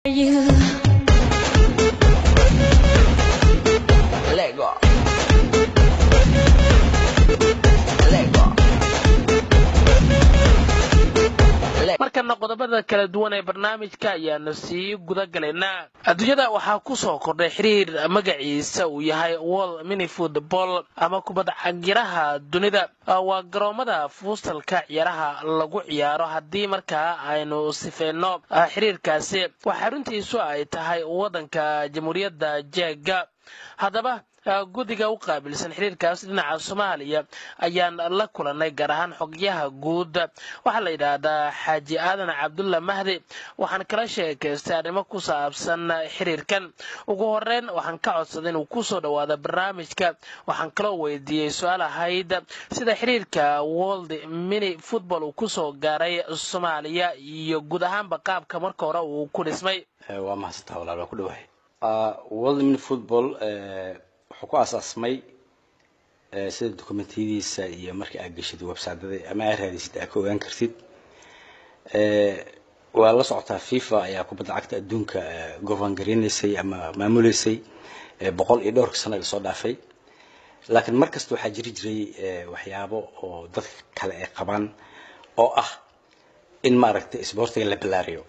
You Lego markana qodobada kala duwan ee barnaamijka ayaanu sii guda galaynaa. Adduunyada waxaa ku soo kordhay xiriir magaciisa uu yahay World Mini Football ama kubadda cagiraha dunida. Waa garoomada fuusalka ciyaaraha lagu ciyaaro haddii markaa aynu sifeeno xiriirkaasi waxa runtiisu ay tahay wadanka Jamhuuriyadda Jeega. Haddaba gudiga u qaabilsan xiriirkaas dhinaca Soomaaliya ayaan la kulanay gaar ahaan xogyaha guud waxa la yiraahdaa Xaaji Aadan Cabdulla Mahdi waxaan kala sheekaystay arrimo ku saabsan xiriirkan. Ugu horeyn waxaan ka codsaday inuu ku soo dhawaado barnaamijka waxaan kala weydiiyay su'aal ahayd sida xiriirka World Mini Football uu ku soo gaaray Soomaaliya iyo guud ahaanba qaabka marka hore uu ku dhismay. waa mahadsantahay walaal ku dhawahay World Mini Football wuxuu ku asaasmay sida dokumentiyadiisa iyo markii aad gashid website-da ama aad raadisid aad ka ogaan kartid waa la socotaa FIFA ayaa kubadda cagta adduunka go'aan gareysay ama maamuleysay 100 iyo dhowr sano soo dhaafay laakiin markasta waxaa jiray waxyaabo oo dad kale ay qabaan oo ah in maaragtay sportiga la balaariyo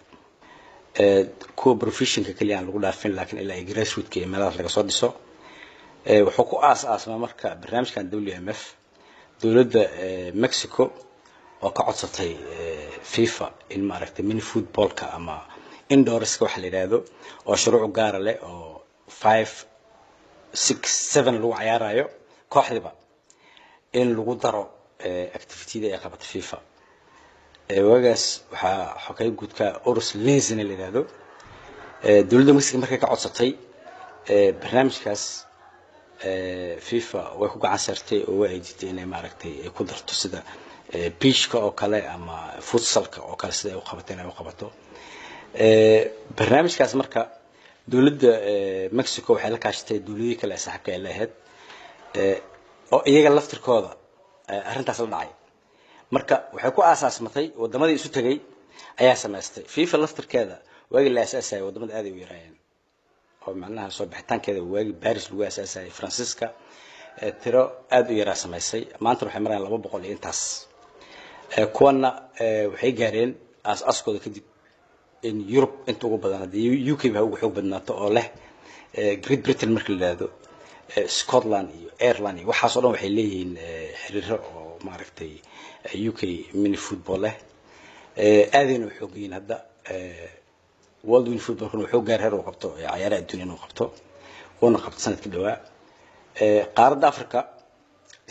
kuwa professionka kaliya aan lagu dhaafin laakiin ilaa ay grassroots iyo meelaha laga soo dhiso wuxuu ku aas-aasmay marka barnaamijkan WMF dawladda Mexico oo ka codsatay FIFA in maaragtay mini footballka ama indoorska waxa la yiraahdo oo shuruuc gaar ah leh oo 5 6 7 lagu ciyaarayo kooxdiba in lagu daro activity-da ay qabato FIFA wagaas waxa xogay guudka Urs Lenzen la yiraahdo dawladda Mexico markay ka codsatay barnaamijkaas FIFA way ku gacan saartay oo way jirtay inay maaragtay ay ku darto sida beachka oo kale ama futsalka oo kale sida ay u qabateen ay u qabato barnaamijkaas marka dawladda Mexico waxay la kaashatay dawladii kale saaxiibka ay lahayd oo iyaga laftirkooda arrintaas la dhacay marka waxay ku aasaasmatay wadamadii isu tagay ayaa sameystay FIFA laftirkeeda waagi la aasaasay wadamada aad ay u yaraayeen oo macnaha soo bixitaankeeda waagi Paris lagu aasaasay Francisca tiro aad u yaraa sameysay maanta waxay marayaan 200 intaas kuwana waxay gaareen aaskooda kadib in Europe inta ugu badan hadii UK baa ugu xoog badnaato oo leh Great Britain markii la yiraahdo Scotland iyo Ireland iyo waxaas oo dhan waxay leeyihiin xiriiro oo maaragtay UK mini football leh aadina xoog yihiin hadda World Mini Football wuxuu gaar heer uu qabto ciyaaraha adduunka inuu qabto oo qabto sanadkii dhawaa qaaradda Afrika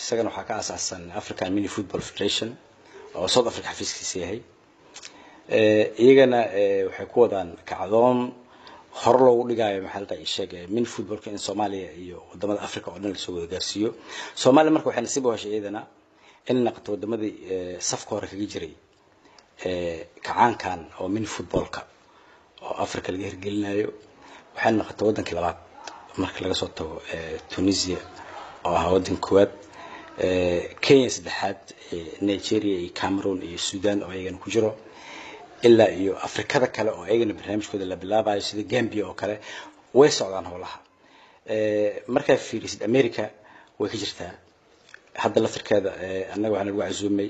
isagana waxa ka aasaasan African Mini Football Federation oo South Africa xafiiskiisa yahay iyagana waxay ku wadaan kacdoon hor loogu dhigayo maxalka ay sheegay mini footballka in Soomaaliya iyo wadamada Afrika oo dhan la soo wada gaarsiiyo Soomaaliya marka waxay nasiib u heshay iyadana in naqto wadamadii safka hore kaga jiray kacaankan oo mini footballka oo Afrika laga hirgelinayo waxay noqotay wadankii labaad marka laga soo tago Tunisia oo ah wadanka koowaad Kenya saddexaad Nigeria iyo Cameroon iyo Sudan oo ayagana ku jiro ilaa iyo Afrikada kale oo ayagana barnaamijkooda la bilaabayo sida Gambia oo kale way socdaan howlaha marka fiirisid America way ka jirtaa hadda laftirkeeda annaga waxaan ugu casuumay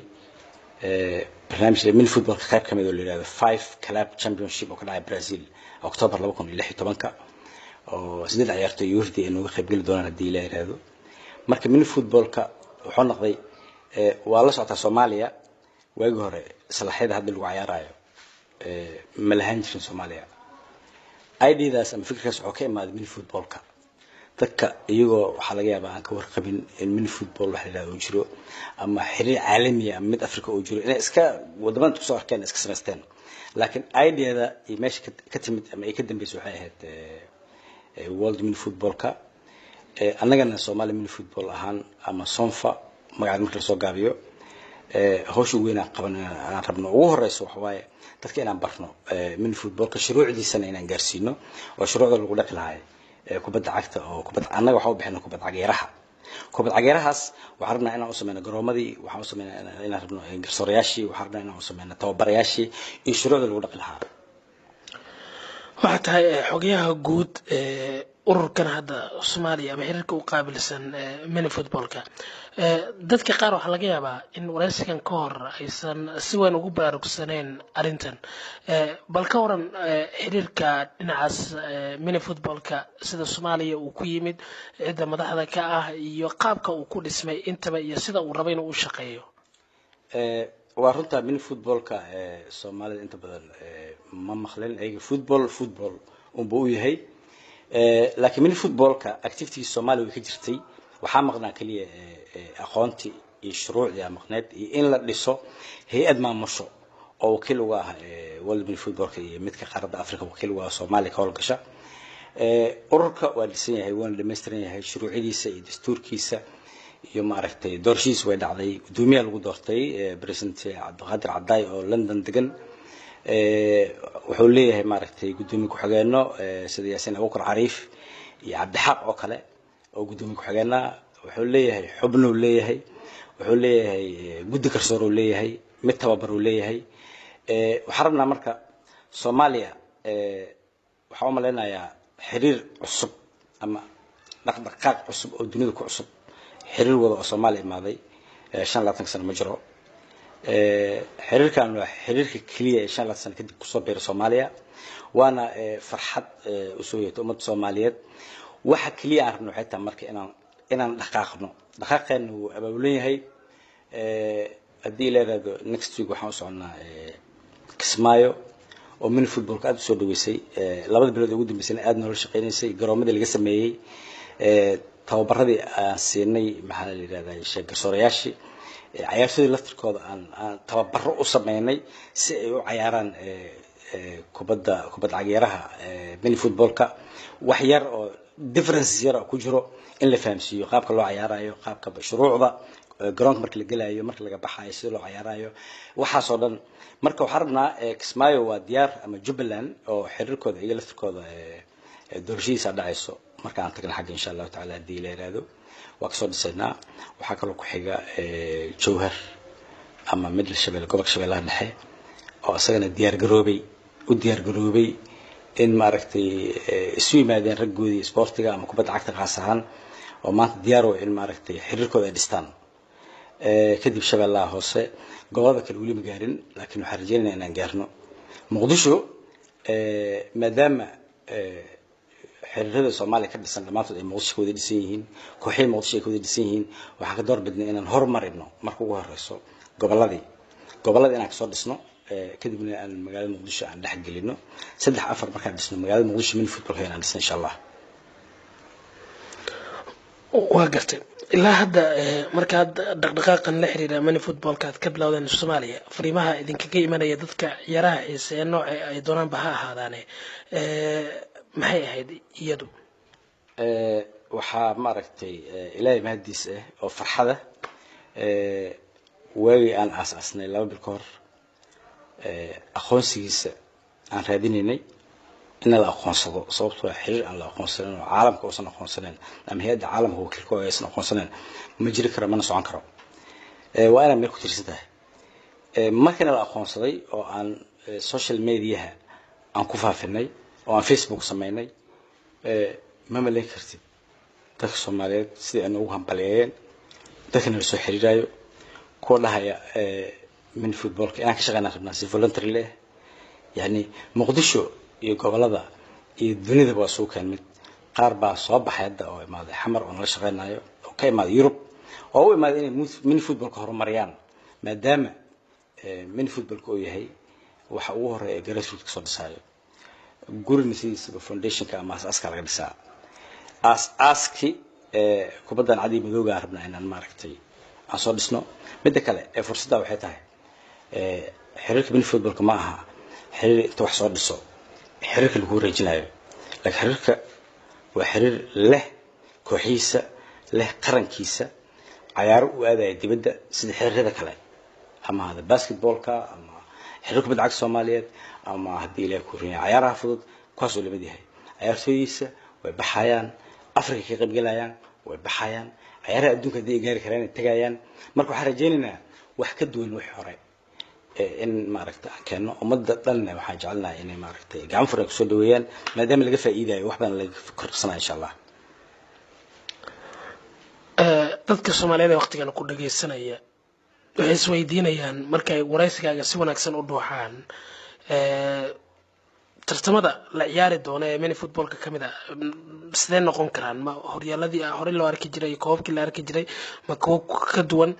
barnaamijka mini footballka qayb kamid oo la yiraahdo 5 club championship oo ka dhacay Brazil October 2016 oo sidii ciyaartoy Yurdi inuu qayb gali doonaan hadii la yiraahdo marka mini footballka wuxuu noqday waa la socota Soomaaliya waagi hore salaxyada hadda lagu ciyaarayo ma lahan jirin Soomaaliya ideadaas ama fikirkaas wuxuu ka imaaday mini footballka dadka iyagoo waxa laga yaabaa aan ka warqabin in mini football wax la yiraahdo jiro ama xiriir caalami ah mid Afrika oo jiro inay iska wadamada ku soo arkeen iska sameysteen laakiin ideada iyo meesha ka timid ama ay ka dambeysay waxay ahayd World Mini Footballka annagana Soomaali mini football ahaan ama Sonfa magaca marka la soo gaabiyo hawshu weyn aan rabno ugu horeyso waxa waaye dadka inaan barno mini footballka shuruucdiisana inaan gaarsiino oo shuruucda lagu dhaqi lahaay kubadda cagta oo kubadda annaga waxa u bixinaa kubadda cagiraha kubadda cagirahaas waxaan rabnaa inaan u sameeyno garoomadii waxaan u sameeynaa inaan rabno garsoorayaashii waxaan rabnaa inaan u sameeyno tababarayaashii iyo shuruucda lagu dhaqi lahaa waxaa tahay xogayaha guud ururkan hadda Soomaaliya ama xiriirka u qaabilsan mini footballka dadka qaar waxa laga yaabaa in wareysigan ka hor aysan si weyn ugu baraarugsaneen arintan bal ka waran xiriirka dhinacaas mini footballka sida Soomaaliya uu ku yimid cidda madaxda ka ah iyo qaabka uu ku dhismay intaba iyo sida uu rabay inuu u shaqeeyo waa runta mini footballka Soomaalida inta badan ma maqleen ayaga football buu yahay laakiin mini footballka activity Soomaaliya way ka jirtay waxaa maqnaa kaliya aqoontii iyo shuruucdii maqneed iyo in la dhiso hay'ad maamusho oo wakiil uga ah World Mini Footballka iyo midka qaaradda Afrika wakiil uga ah Soomaaliya ka howlgasha ururka waa dhisan yahay waana dhameystiran yahay shuruucdiisa iyo dastuurkiisa iyo maaragtay doorashiis way dhacday gudoomiyaha lagu doortay president Cabdiqaadir Cadaay oo London degan wuxuu leeyahay maaragtay gudoomiye ku-xigeenno sida Yaasiin Abuukar Cariif iyo Cabdixaaq oo kale oo gudoomiye ku-xigeenna wuxuu leeyahay xubno leeyahay wuxuu leeyahay guddi garsoor leeyahay mid tababar leeyahay waxaan rabnaa marka Soomaaliya waxa uu maleynayaa xiriir cusub ama dhaqdhaqaaq cusub oo dunida ku cusub xiriir wada oo Soomaaliya imaaday 25 sano ma jiro xiriirkan waa xiriirka kaliya ee 25 sano kadib ku soo biiray Soomaaliya waana farxad u soo yeeto ummadda Soomaaliyeed waxa kaliya aan rabno waxay tahay marka inaan dhaqaaqno uu abaabulan yahay haddii la yiraahdo next week waxaan u soconaa Kismaayo oo mini footballka aad u soo dhaweysay labada bilood ugu dambeysay aad nolol shaqeynaysay garoomadii laga sameeyay tababaradii aan siinay maxaa la yiraahdaa sheeg garsoorayaashii ciyaartoyda laftirkooda aan tababaro u sameynay si ay u ciyaaraan kubadda cageeraha mini footballka wax yar oo differences yar ku jiro in la fahamsiiyo qaabka loo ciyaarayo qaabka shuruucda garoonka marka la galayo marka laga baxayo sida loo ciyaarayo waxaas oo dhan marka waxaan rabnaa Kismaayo waa diyaar ama Jubbaland oo xiriirkooda iyo laftirkooda doorashiisa dhacayso marka aan tagna xagga insha Allah taala hadii la yiraahdo waa ka soo dhisaynaa waxa kale ku xiga Jowhar ama Middle Shabeelle gobolka Shabeellaha Dhexe oo asagana diyaar garoobay in maaragtay isu yimaadeen raggoodii sportiga ama kubadda cagta qaas ahaan oo maanta diyaar u in maaragtay xiriirkooda ay dhistaan kadib Shabeellaha Hoose gobolada kale wali ma gaarin laakiin waxaan rajaynaynaa inaan gaarno Muqdisho maadaama xiriirada Soomaaliya ka dhisan dhamaantood ay Muqdisho wada dhisan yihiin kooxihii Muqdisho ay wada dhisan yihiin waxaan ka doorbidnay inaan horumarino marka ugu horeyso gobolada inaan ka soo dhisno kadibna aan magaalada Muqdisho aan dhex gelino 3-4 markaan dhisno magaalada Muqdisho mini footballka inaan dhisno insha Allah waa gartay ilaa hadda markaad dhaqdhaqaaqan la xiriira mini footballka aad ka bilowdeen Soomaaliya fariimaha idinkaga imanaya dadka ciyaaraha xiiseeya nooca ay doonaanba ha ahaadaane maxay ahayd iyadu waxaa maaragtay ilaahay mahadiis oo farxada waagi aan aasasnay 2 bil ka hor aqoonsigiisa aan raadinaynay in la aqoonsado sababtoo ah xiriir aan la aqoonsanin oo caalamka uusan aqoonsanin ama hay'adda caalamka wakiilka oo aysan aqoonsanin ma jiri karo mana socon karo waa inaan meel ku tirsan tahay markii la aqoonsaday oo aan social media aan ku faafinay oo aan Facebook sameynay ma maleyn kartid dadka Soomaaliyeed sidii aan ugu hambaleeyeen dadkana la soo xiriirayo kuwa dhahaya mini footballka inaan ka shaqeynaa rabnaa si voluntary leh yani Muqdisho iyo gobolada iyo dunida waa soo keen mid qaar baa soo baxay hadda oo imaaday xamar oo nala shaqeynayo oo ka imaaday Yurub oo u imaaday inay mini footballka horumariyaan maadaama mini footballka uu yahay waxa ugu horeeya grassroots ka soo dhisayo gurina sidiisaba foundationka ama asaaska laga dhisaa asaaski kubaddan cadi madowga rabnaa inaan maaragtay aan soo dhisno midda kale fursadda waxay tahay xiriirka mini footballka ma aha xiriir inta wax soo dhiso xiriirka lagu wareejinayo laakiin xiriirka waa xiriir leh kooxiisa leh qarankiisa ciyaaro u aadaya dibadda sida xiriirada kale ama hada basketballka ama xiriirka kubadda cagta Soomaaliyeed ama hadii la ku riyaa ciyaaraha fudud kuwaas oo lamid yahay ciyaartoydiisa way baxayaan Afrika ka qayb galayaan way baxayaan ciyaaraha adduunka ay gaari karaan tagayaan marka waxaan rajaynaynaa wax ka duwan wax hore in maaragtay aan keeno ummadda dhanna waxaan jecelnahay inay maaragtay gacan furan kusoo dhaweeyaan maadaama laga faa'iidayo wax badan laga korsanayo insha allah. dadka Soomaaliyeed waqtigan ku dhageysanaya waxay isweydiinayaan markay waraysigaaga si wanaagsan u dhuuxaan tartamada la ciyaari doona ee mini footballka kamid ah sidee noqon karaan ma horyaaladii hore loo arki jiray koobkii la arki jiray ma koob ka duwan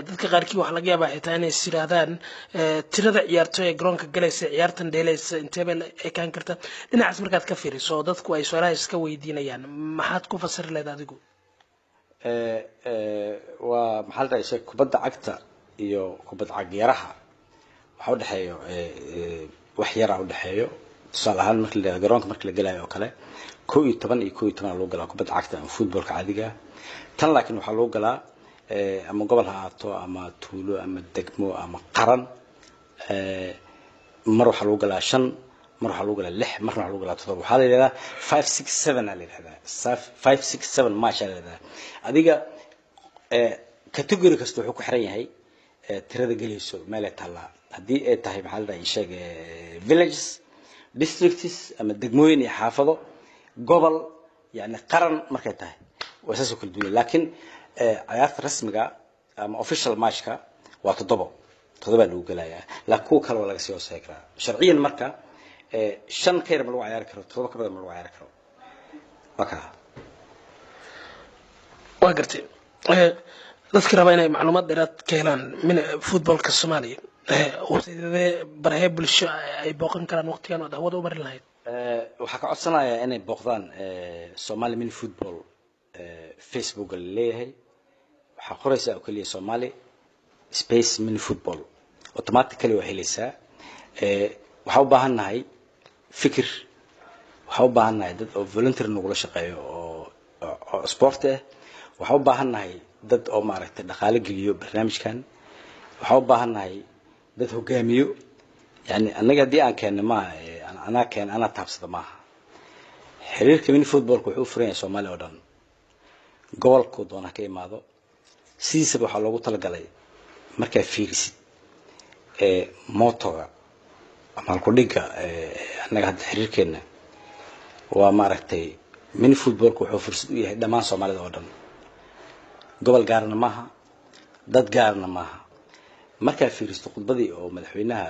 dadka qaarkii waxa laga yaabaa xitaa inay siraadaan tirada ciyaartoy ee garoonka galaysa ciyaartan dheelaysa intee bay ekaan karta dhinacaas markaad ka fiiriso dadku ay su'aalaha iska weydiinayaan maxaad ku fasiri lahayd adigu waa maxaa la dhahay kubadda cagta iyo kubadda cagyaraha waxa u dhaxeeyo wax yar u dhaxeeyo tusaale ahaan marka la garoonka marka la galayo oo kale 11 iyo 11 loo galaa kubadda cagta ama footballka caadiga tan laakiin waxa loo galaa ama gobol ha ahaato ama tuulo ama degmo ama qaran mar waxa loo galaa 5 mar waxa loo galaa 6 marna waxa loo galaa 7 waxa la yiraahdaa 5 6 7 la yiraahdaa 5 6 7 ma sha Allah adiga category kasta wuxuu ku xiran yahay tirada galayso meel ay taala hadii ay tahay maxaa la dhahay sheeg villages districts ama degmooyin iyo xaafado gobol yani qaran markay tahay waa saas kala duwan laakiin ciyaarta rasmiga ama official matchka waa 7 lagu galayaa la ku kala walaga soo seekra sharciyan marka 5 kayr ma lagu ciyaari karo 7 ka badan ma lagu ciyaari karo waka waa gartay dadka raba inay macluumaad dheeraad ka helaan min footballka Soomaaliya sidee baraha bulsho ay booqan karaan waqtigan oo dawada u marin lahayd waxa ka codsanayaa inay booqdaan Somali Mini Football Facebook leeyahay waxa qoraysaa oo kaliya Somali Space Mini Football automatically waa helaysaa waxa u baahanahay fikir waxa u baahanahay dad oo volunteer nagula shaqeeyo oo sport ah waxa u baahanahay dad oo maaragtay dhaqaale geliyo barnaamijkan waxa u baahanahay dad hogaamiyo yani anaga hadii aan keenno ma ana taabsada maaha xiriirka mini footballku wuxuu furan yahay Soomaaliya oo dhan gobolku doona ka imaado sidiisaba waxa loogu talagalay markaa fiirisid motoga ama ku dhiga anaga hadda xiriirkeena waa maaragtay mini footballku wuxuu fursad u yahay dhammaan Soomaalida oo dhan gobol gaarna maaha dad gaarna maaha marka fiiristo khudbadii oo madaxweynaha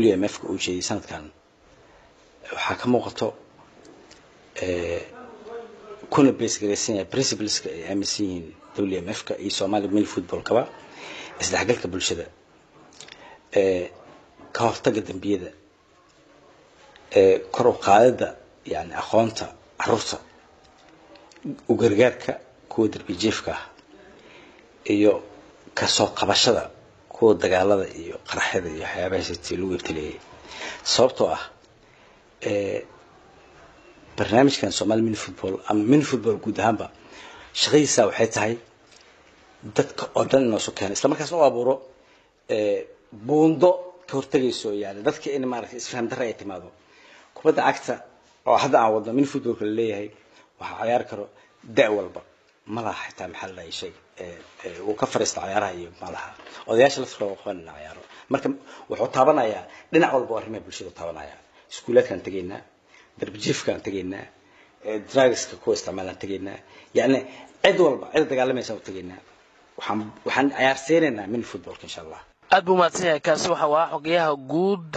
WMF ka uu jeediyay sanadkan waxa ka muuqato kuna base garaysan principles ka ay aaminsan WMF ka iyo Somali Mini Football kaba isdhexgalka bulshada ka hortagga dambiyada kor u qaadida yani aqoonta carruurta u gargaarka kuwa darbi jiifka iyo ka soo qabashada kuwa dagaalada iyo qaraxyada iyo waxyaabahaas lagu ibtileeyay sababtoo ah barnaamijkan Somali Mini Football ama Mini Football guud ahaanba shaqadiisa waxay tahay dadka oo dhan inoo soo keenay isla markaasna oo abuuro buundo ka hortagayso yani dadka in maaragtay isfaham darro ay timaado kubadda cagta oo hadda aan wadno Mini Football la leeyahay waxa ciyaar karo da' walba malaha xitaa maxaa la shay uu ka fariisto ciyaaraha iyo malaha odayaasha la furo qoon ciyaaro marka wuxuu taabanayaa dhinac walba oo arrimaha bulshada taabanaya iskuulaadkan tageynaa darbijiifkan tageynaa drugska ku isticmaalaan tageynaa yani cid walba cid dagaalamaysa u tageynaa waxaan ciyaarsiinaynaa Mini Football insha Allah aad buu maadsanyahay kaasi waxa waa xogayaha guud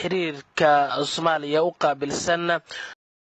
xiriirka Soomaaliya u qaabilsan